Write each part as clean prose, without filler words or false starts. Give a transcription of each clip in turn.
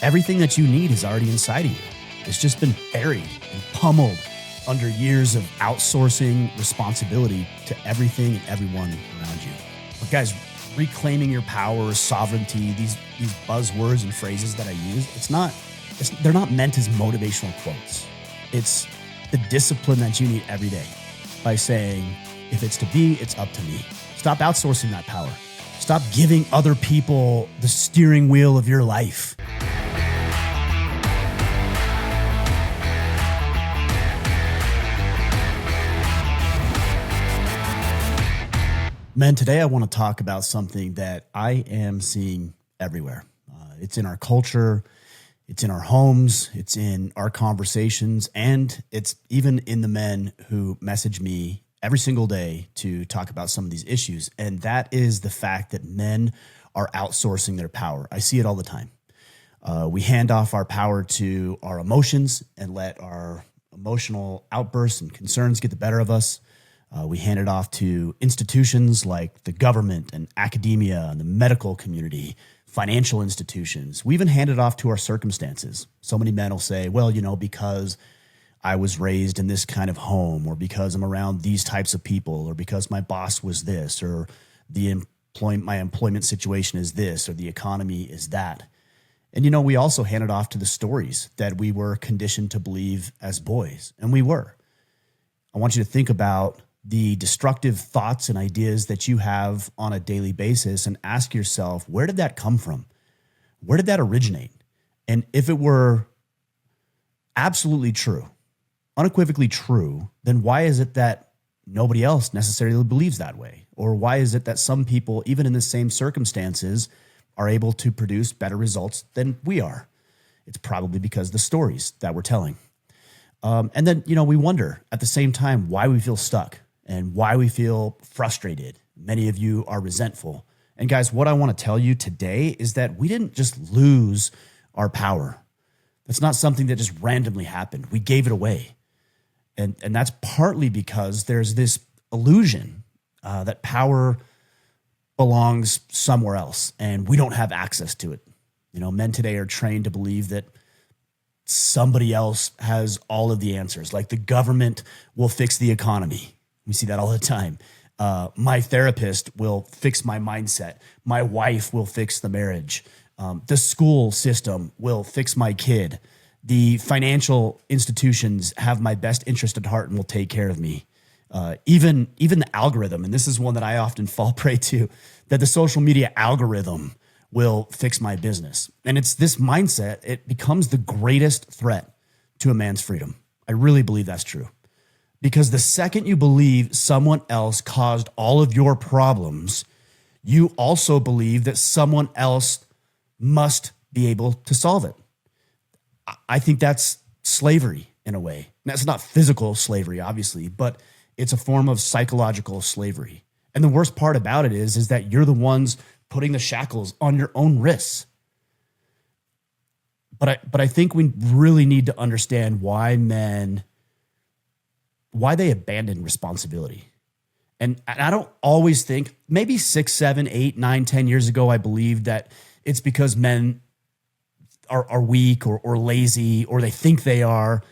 Everything that you need is already inside of you. It's just been buried and pummeled under years of outsourcing responsibility to everything and everyone around you. But guys, reclaiming your power, sovereignty, these buzzwords and phrases that I use, they're not meant as motivational quotes. It's the discipline that you need every day by saying, if it's to be, it's up to me. Stop outsourcing that power. Stop giving other people the steering wheel of your life. Men, today I want to talk about something that I am seeing everywhere. It's in our culture, it's in our homes, it's in our conversations, and it's even in the men who message me every single day to talk about some of these issues. And that is the fact that men are outsourcing their power. I see it all the time. We hand off our power to our emotions and let our emotional outbursts and concerns get the better of us. We hand it off to institutions like the government and academia and the medical community, financial institutions. We even hand it off to our circumstances. So many men will say, well, because I was raised in this kind of home, or because I'm around these types of people, or because my boss was this, or my employment situation is this, or the economy is that. And, we also hand it off to the stories that we were conditioned to believe as boys, and we were. I want you to think about the destructive thoughts and ideas that you have on a daily basis and ask yourself, where did that come from? Where did that originate? And if it were absolutely true, unequivocally true, then why is it that nobody else necessarily believes that way? Or why is it that some people, even in the same circumstances, are able to produce better results than we are? It's probably because of the stories that we're telling. And then, we wonder at the same time why we feel stuck and why we feel frustrated. Many of you are resentful. And guys, what I want to tell you today is that we didn't just lose our power. That's not something that just randomly happened. We gave it away. And that's partly because there's this illusion that power belongs somewhere else and we don't have access to it. Men today are trained to believe that somebody else has all of the answers, like the government will fix the economy. We see that all the time. My therapist will fix my mindset. My wife will fix the marriage. The school system will fix my kid. The financial institutions have my best interest at heart and will take care of me. Even the algorithm, and this is one that I often fall prey to, that the social media algorithm will fix my business. And it's this mindset, it becomes the greatest threat to a man's freedom. I really believe that's true. Because the second you believe someone else caused all of your problems, you also believe that someone else must be able to solve it. I think that's slavery in a way. That's not physical slavery, obviously, but it's a form of psychological slavery. And the worst part about it is that you're the ones putting the shackles on your own wrists. But I think we really need to understand why they abandon responsibility. And I don't always think, maybe 6, 7, 8, 9, 10 years ago, I believed that it's because men are weak or lazy, or they think they are.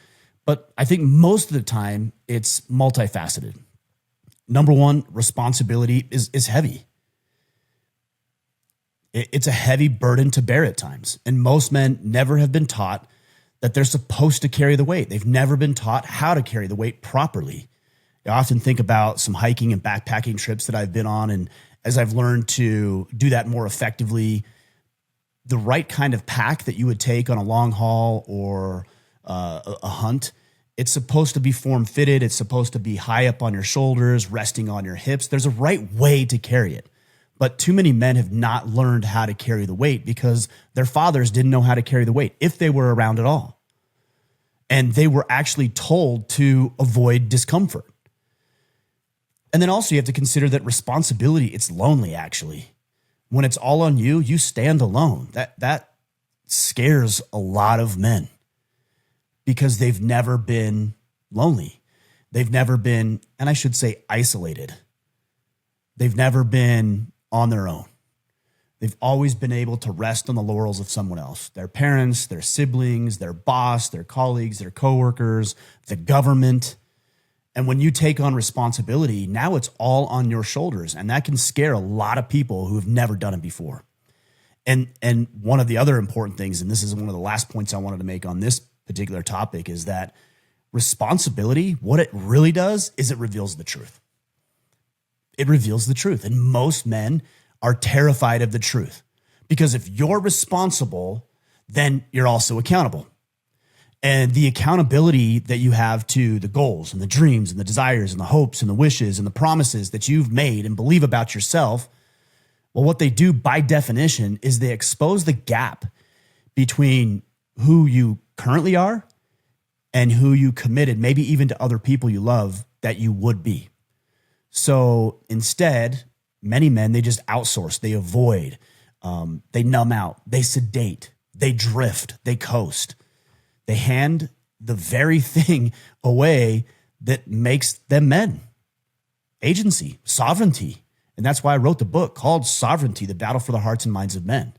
But I think most of the time it's multifaceted. Number one, responsibility is heavy. It's a heavy burden to bear at times. And most men never have been taught that they're supposed to carry the weight. They've never been taught how to carry the weight properly. I often think about some hiking and backpacking trips that I've been on, and as I've learned to do that more effectively, the right kind of pack that you would take on a long haul or a hunt, it's supposed to be form-fitted. It's supposed to be high up on your shoulders, resting on your hips. There's a right way to carry it. But too many men have not learned how to carry the weight because their fathers didn't know how to carry the weight, if they were around at all. And they were actually told to avoid discomfort. And then also you have to consider that responsibility, it's lonely actually. When it's all on you, you stand alone. That scares a lot of men because they've never been lonely. They've never been, and I should say isolated. They've never been on their own. They've always been able to rest on the laurels of someone else, their parents, their siblings, their boss, their colleagues, their coworkers, the government. And when you take on responsibility, now it's all on your shoulders. And that can scare a lot of people who have never done it before. And one of the other important things, and this is one of the last points I wanted to make on this particular topic, is that responsibility, what it really does is it reveals the truth. It reveals the truth. And most men are terrified of the truth, because if you're responsible, then you're also accountable. And the accountability that you have to the goals and the dreams and the desires and the hopes and the wishes and the promises that you've made and believe about yourself, well, what they do by definition is they expose the gap between who you currently are and who you committed, maybe even to other people you love, that you would be. So instead, many men, they just outsource, they avoid, they numb out, they sedate, they drift, they coast. They hand the very thing away that makes them men. Agency, sovereignty. And that's why I wrote the book called Sovereignty, the Battle for the Hearts and Minds of Men.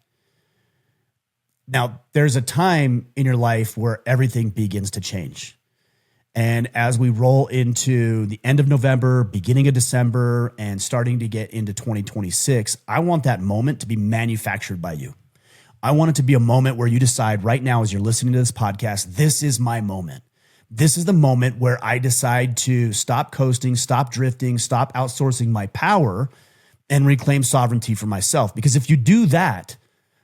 Now, there's a time in your life where everything begins to change. And as we roll into the end of November, beginning of December, and starting to get into 2026, I want that moment to be manufactured by you. I want it to be a moment where you decide right now, as you're listening to this podcast, this is my moment. This is the moment where I decide to stop coasting, stop drifting, stop outsourcing my power, and reclaim sovereignty for myself. Because if you do that,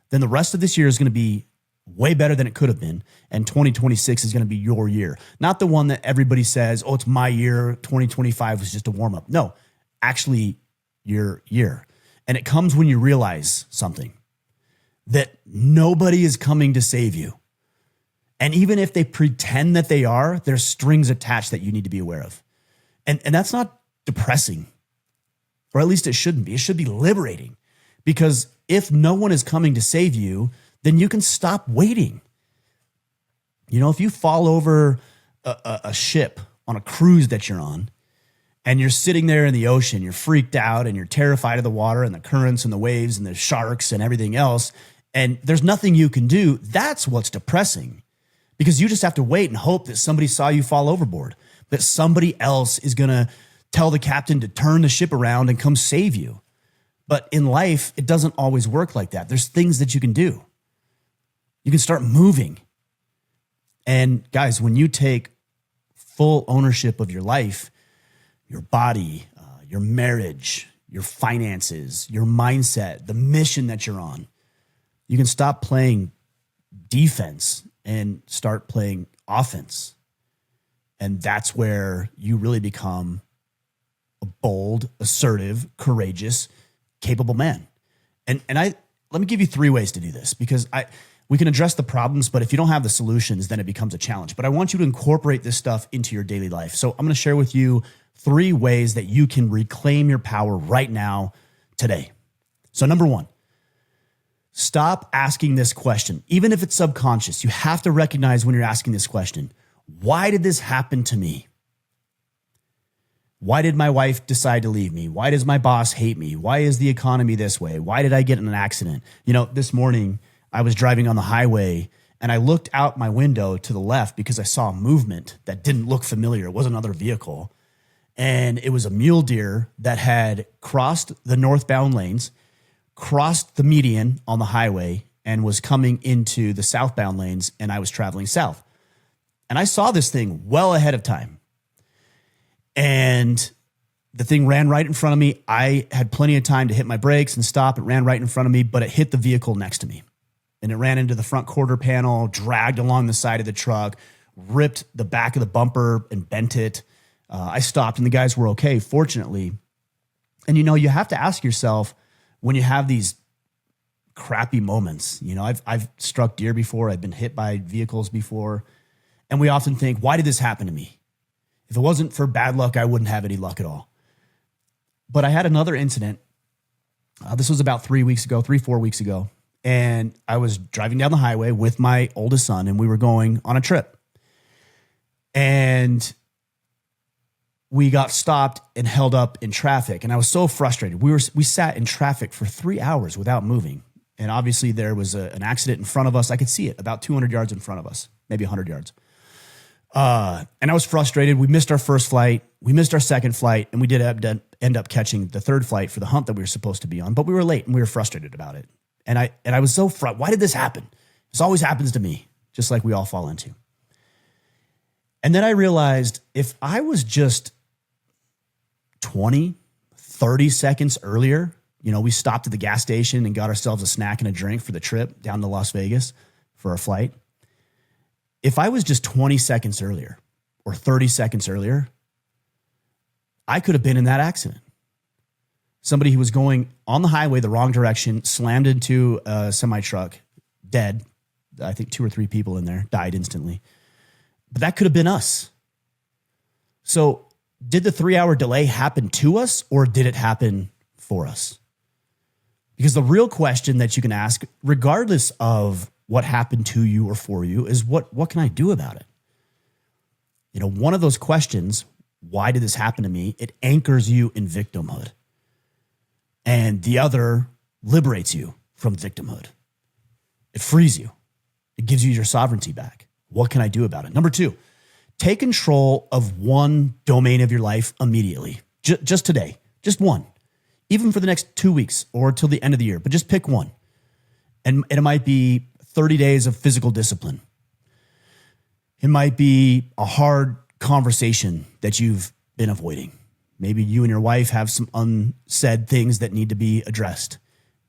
then the rest of this year is going to be way better than it could have been. And 2026 is going to be your year. Not the one that everybody says, oh, it's my year. 2025 was just a warm up. No, actually your year. And it comes when you realize something, that nobody is coming to save you. And even if they pretend that they are, there's strings attached that you need to be aware of. And that's not depressing, or at least it shouldn't be. It should be liberating, because if no one is coming to save you, then you can stop waiting. You know, if you fall over a ship on a cruise that you're on, and you're sitting there in the ocean, you're freaked out and you're terrified of the water and the currents and the waves and the sharks and everything else, and there's nothing you can do, that's what's depressing. Because you just have to wait and hope that somebody saw you fall overboard, that somebody else is going to tell the captain to turn the ship around and come save you. But in life, it doesn't always work like that. There's things that you can do. You can start moving. And guys, when you take full ownership of your life, your body, your marriage, your finances, your mindset, the mission that you're on, you can stop playing defense and start playing offense. And that's where you really become a bold, assertive, courageous, capable man. And let me give you 3 ways to do this, because we can address the problems, but if you don't have the solutions, then it becomes a challenge. But I want you to incorporate this stuff into your daily life. So I'm going to share with you 3 ways that you can reclaim your power right now, today. So number 1, stop asking this question. Even if it's subconscious, you have to recognize when you're asking this question: why did this happen to me? Why did my wife decide to leave me? Why does my boss hate me? Why is the economy this way? Why did I get in an accident? You know, this morning I was driving on the highway and I looked out my window to the left because I saw a movement that didn't look familiar. It was another vehicle. And it was a mule deer that had crossed the northbound lanes, crossed the median on the highway, and was coming into the southbound lanes, and I was traveling south. And I saw this thing well ahead of time. And the thing ran right in front of me. I had plenty of time to hit my brakes and stop. It ran right in front of me, but it hit the vehicle next to me. And it ran into the front quarter panel, dragged along the side of the truck, ripped the back of the bumper and bent it. I stopped and the guys were okay, fortunately. And, you know, you have to ask yourself when you have these crappy moments. You know, I've struck deer before. I've been hit by vehicles before. And we often think, why did this happen to me? If it wasn't for bad luck, I wouldn't have any luck at all. But I had another incident. This was about 4 weeks ago. And I was driving down the highway with my oldest son, and we were going on a trip. And we got stopped and held up in traffic. And I was so frustrated. We sat in traffic for 3 hours without moving. And obviously there was an accident in front of us. I could see it about 200 yards in front of us, maybe 100 yards. And I was frustrated. We missed our first flight. We missed our second flight. And we did end up catching the third flight for the hunt that we were supposed to be on. But we were late and we were frustrated about it. And I was so frustrated. Why did this happen? This always happens to me, just like we all fall into. And then I realized if I was just 20, 30 seconds earlier, we stopped at the gas station and got ourselves a snack and a drink for the trip down to Las Vegas for our flight. If I was just 20 seconds earlier or 30 seconds earlier, I could have been in that accident. Somebody who was going on the highway the wrong direction, slammed into a semi-truck, dead. I think 2 or 3 people in there died instantly. But that could have been us. So did the 3-hour delay happen to us or did it happen for us? Because the real question that you can ask, regardless of what happened to you or for you, is what can I do about it? One of those questions, why did this happen to me? It anchors you in victimhood. And the other liberates you from victimhood. It frees you. It gives you your sovereignty back. What can I do about it? Number 2, take control of one domain of your life immediately. Just today, just one. Even for the next 2 weeks or till the end of the year, but just pick one. And it might be 30 days of physical discipline. It might be a hard conversation that you've been avoiding. Maybe you and your wife have some unsaid things that need to be addressed.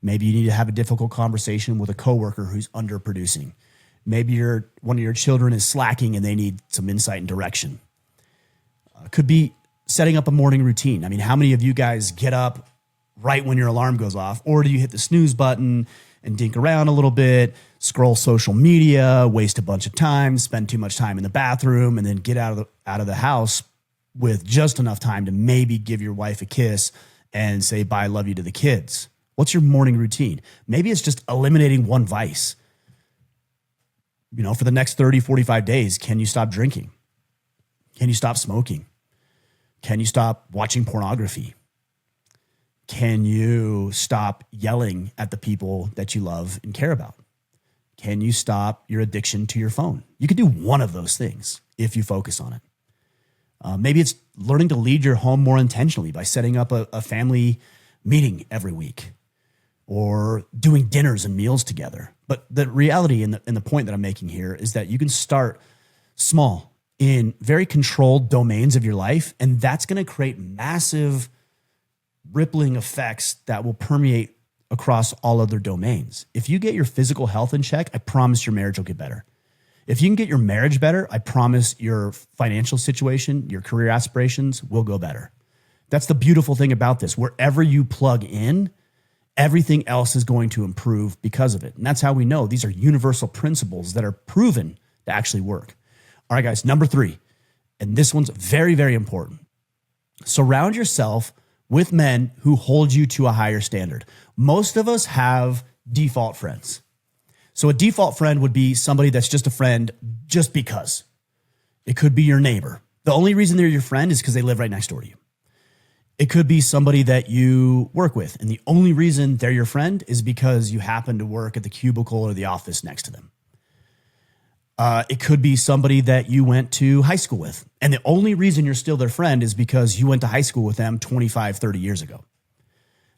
Maybe you need to have a difficult conversation with a coworker who's underproducing. Maybe one of your children is slacking and they need some insight and direction. Could be setting up a morning routine. I mean, how many of you guys get up right when your alarm goes off? Or do you hit the snooze button and dink around a little bit, scroll social media, waste a bunch of time, spend too much time in the bathroom, and then get out of the house with just enough time to maybe give your wife a kiss and say bye, love you to the kids? What's your morning routine? Maybe it's just eliminating one vice. For the next 30, 45 days, can you stop drinking? Can you stop smoking? Can you stop watching pornography? Can you stop yelling at the people that you love and care about? Can you stop your addiction to your phone? You can do one of those things if you focus on it. Maybe it's learning to lead your home more intentionally by setting up a family meeting every week or doing dinners and meals together. But the reality and the point that I'm making here is that you can start small in very controlled domains of your life, and that's going to create massive rippling effects that will permeate across all other domains. If you get your physical health in check, I promise your marriage will get better. If you can get your marriage better, I promise your financial situation, your career aspirations will go better. That's the beautiful thing about this. Wherever you plug in, everything else is going to improve because of it. And that's how we know these are universal principles that are proven to actually work. All right, guys, number 3, and this one's very, very important. Surround yourself with men who hold you to a higher standard. Most of us have default friends. So a default friend would be somebody that's just a friend just because. It could be your neighbor. The only reason they're your friend is because they live right next door to you. It could be somebody that you work with, and the only reason they're your friend is because you happen to work at the cubicle or the office next to them. It could be somebody that you went to high school with, and the only reason you're still their friend is because you went to high school with them 25, 30 years ago.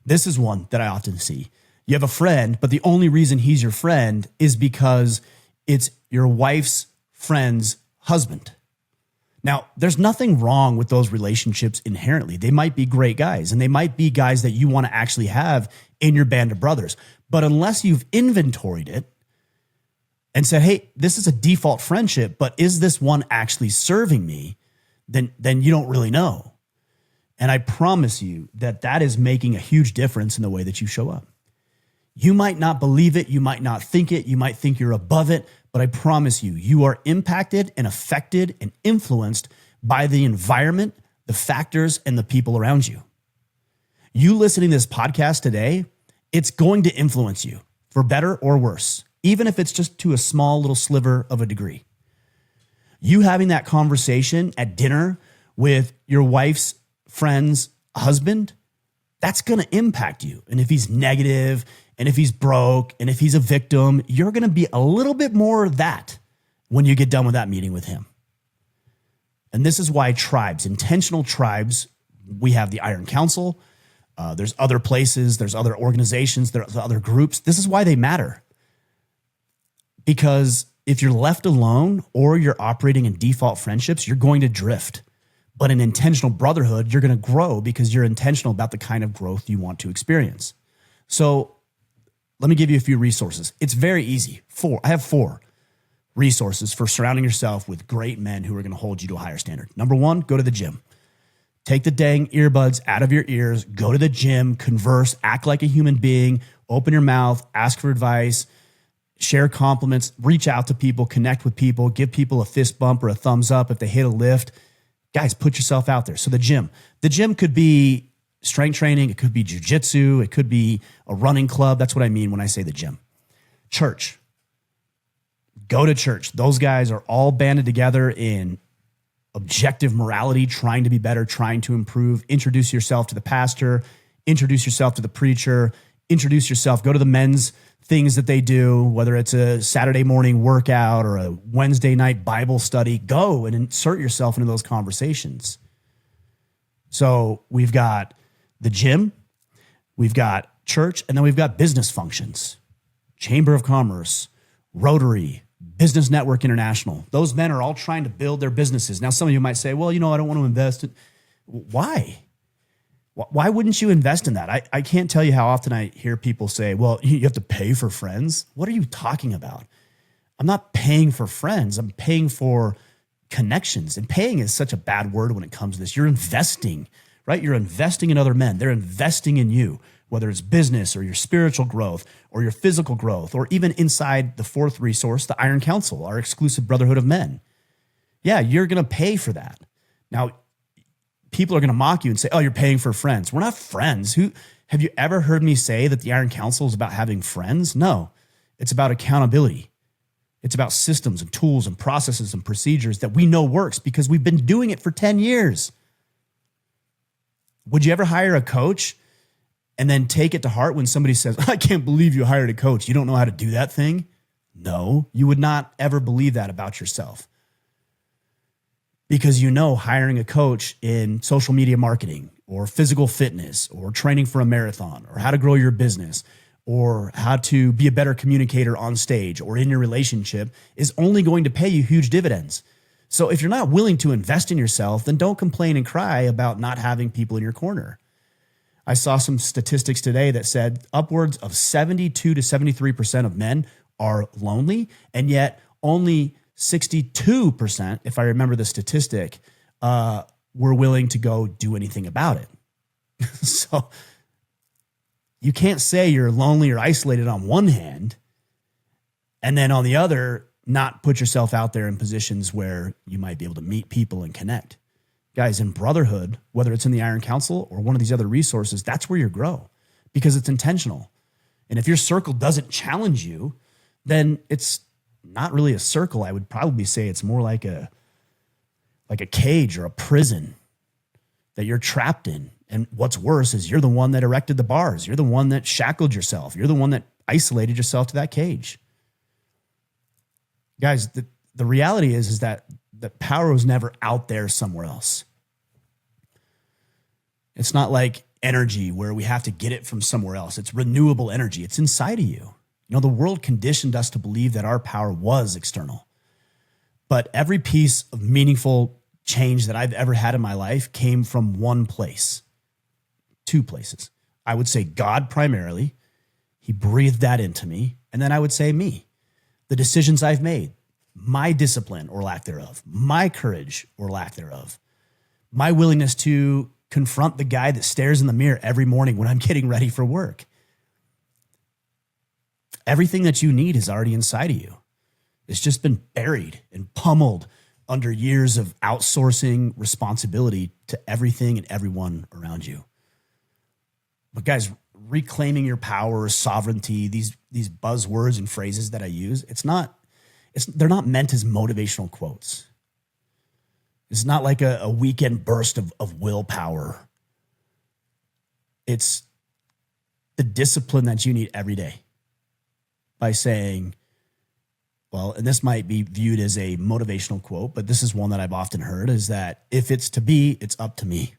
This is one that I often see. You have a friend, but the only reason he's your friend is because it's your wife's friend's husband. Now, there's nothing wrong with those relationships inherently. They might be great guys, and they might be guys that you want to actually have in your band of brothers. But unless you've inventoried it and said, hey, this is a default friendship, but is this one actually serving me? Then you don't really know. And I promise you that is making a huge difference in the way that you show up. You might not believe it. You might not think it. You might think you're above it. But I promise you, you are impacted and affected and influenced by the environment, the factors, and the people around you. You listening to this podcast today, it's going to influence you for better or worse, even if it's just to a small little sliver of a degree. You having that conversation at dinner with your wife's friend's husband, that's going to impact you. And if he's negative, and if he's broke, and if he's a victim, you're going to be a little bit more of that when you get done with that meeting with him. And this is why tribes, intentional tribes, we have the Iron Council. There's other places, there's other organizations, there's other groups. This is why they matter. Because if you're left alone or you're operating in default friendships, you're going to drift. But in intentional brotherhood, you're going to grow because you're intentional about the kind of growth you want to experience. So let me give you a few resources. It's very easy. I have 4 resources for surrounding yourself with great men who are going to hold you to a higher standard. Number 1, go to the gym. Take the dang earbuds out of your ears, go to the gym, converse, act like a human being, open your mouth, ask for advice, share compliments, reach out to people, connect with people, give people a fist bump or a thumbs up if they hit a lift. Guys, put yourself out there. So the gym could be strength training. It could be jujitsu. It could be a running club. That's what I mean when I say the gym. Church. Go to church. Those guys are all banded together in objective morality, trying to be better, trying to improve. Introduce yourself to the pastor. Introduce yourself to the preacher. Introduce yourself. Go to the men's things that they do, whether it's a Saturday morning workout or a Wednesday night Bible study. Go and insert yourself into those conversations. So we've got the gym, we've got church, and then we've got business functions. Chamber of Commerce, Rotary, Business Network International. Those men are all trying to build their businesses. Now, some of you might say, well, I don't want to invest in. Why? Why wouldn't you invest in that? I can't tell you how often I hear people say, well, you have to pay for friends. What are you talking about? I'm not paying for friends. I'm paying for connections. And paying is such a bad word when it comes to this. You're investing, right? You're investing in other men. They're investing in you, whether it's business or your spiritual growth or your physical growth, or even inside the 4th resource, the Iron Council, our exclusive brotherhood of men. Yeah, you're going to pay for that. Now, people are going to mock you and say, oh, you're paying for friends. We're not friends. Have you ever heard me say that the Iron Council is about having friends? No, it's about accountability. It's about systems and tools and processes and procedures that we know works because we've been doing it for 10 years. Would you ever hire a coach and then take it to heart when somebody says, I can't believe you hired a coach. You don't know how to do that thing? No, you would not ever believe that about yourself. Because hiring a coach in social media marketing or physical fitness or training for a marathon or how to grow your business or how to be a better communicator on stage or in your relationship is only going to pay you huge dividends. So if you're not willing to invest in yourself, then don't complain and cry about not having people in your corner. I saw some statistics today that said upwards of 72 to 73% of men are lonely, and yet only 62%, if I remember the statistic, were willing to go do anything about it. So you can't say you're lonely or isolated on one hand, and then on the other, not put yourself out there in positions where you might be able to meet people and connect. Guys, in brotherhood, whether it's in the Iron Council or one of these other resources, that's where you grow because it's intentional. And if your circle doesn't challenge you, then it's not really a circle. I would probably say it's more like a cage or a prison that you're trapped in. And what's worse is you're the one that erected the bars. You're the one that shackled yourself. You're the one that isolated yourself to that cage. Guys, the reality is that the power was never out there somewhere else. It's not like energy where we have to get it from somewhere else. It's renewable energy. It's inside of you. The world conditioned us to believe that our power was external. But every piece of meaningful change that I've ever had in my life came from one place, 2 places. I would say God primarily. He breathed that into me. And then I would say me, the decisions I've made, my discipline or lack thereof, my courage or lack thereof, my willingness to confront the guy that stares in the mirror every morning when I'm getting ready for work. Everything that you need is already inside of you. It's just been buried and pummeled under years of outsourcing responsibility to everything and everyone around you. But guys, reclaiming your power, sovereignty, these buzzwords and phrases that I use, they're not meant as motivational quotes. It's not like a weekend burst of willpower. It's the discipline that you need every day by saying, well, and this might be viewed as a motivational quote, but this is one that I've often heard, is that if it's to be, it's up to me.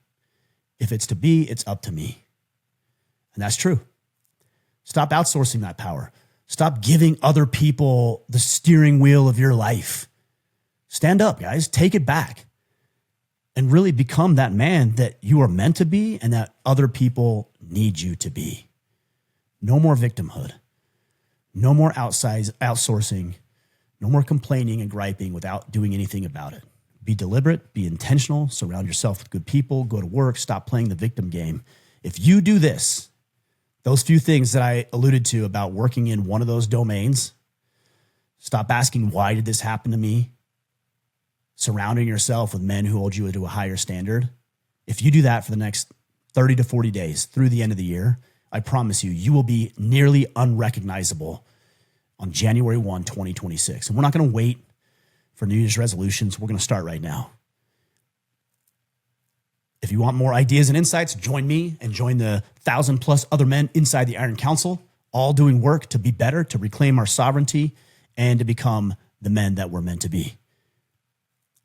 If it's to be, it's up to me. And that's true. Stop outsourcing that power. Stop giving other people the steering wheel of your life. Stand up, guys. Take it back and really become that man that you are meant to be and that other people need you to be. No more victimhood. No more outsourcing. No more complaining and griping without doing anything about it. Be deliberate, be intentional, surround yourself with good people, go to work, stop playing the victim game. If you do this, those few things that I alluded to about working in one of those domains, stop asking, why did this happen to me? Surrounding yourself with men who hold you to a higher standard. If you do that for the next 30 to 40 days through the end of the year, I promise you, you will be nearly unrecognizable on January 1, 2026. And we're not going to wait for New Year's resolutions. We're going to start right now. If you want more ideas and insights, join me and join the 1,000+ other men inside the Iron Council, all doing work to be better, to reclaim our sovereignty, and to become the men that we're meant to be.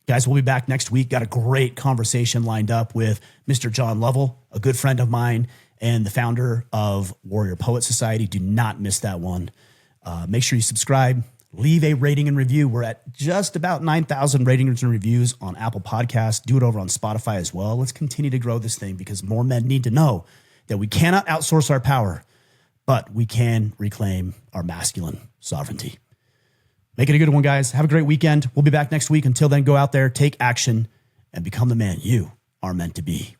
Guys, we'll be back next week. Got a great conversation lined up with Mr. John Lovell, a good friend of mine and the founder of Warrior Poet Society. Do not miss that one. Make sure you subscribe, leave a rating and review. We're at just about 9,000 ratings and reviews on Apple Podcasts. Do it over on Spotify as well. Let's continue to grow this thing because more men need to know that we cannot outsource our power, but we can reclaim our masculine sovereignty. Make it a good one, guys. Have a great weekend. We'll be back next week. Until then, go out there, take action, and become the man you are meant to be.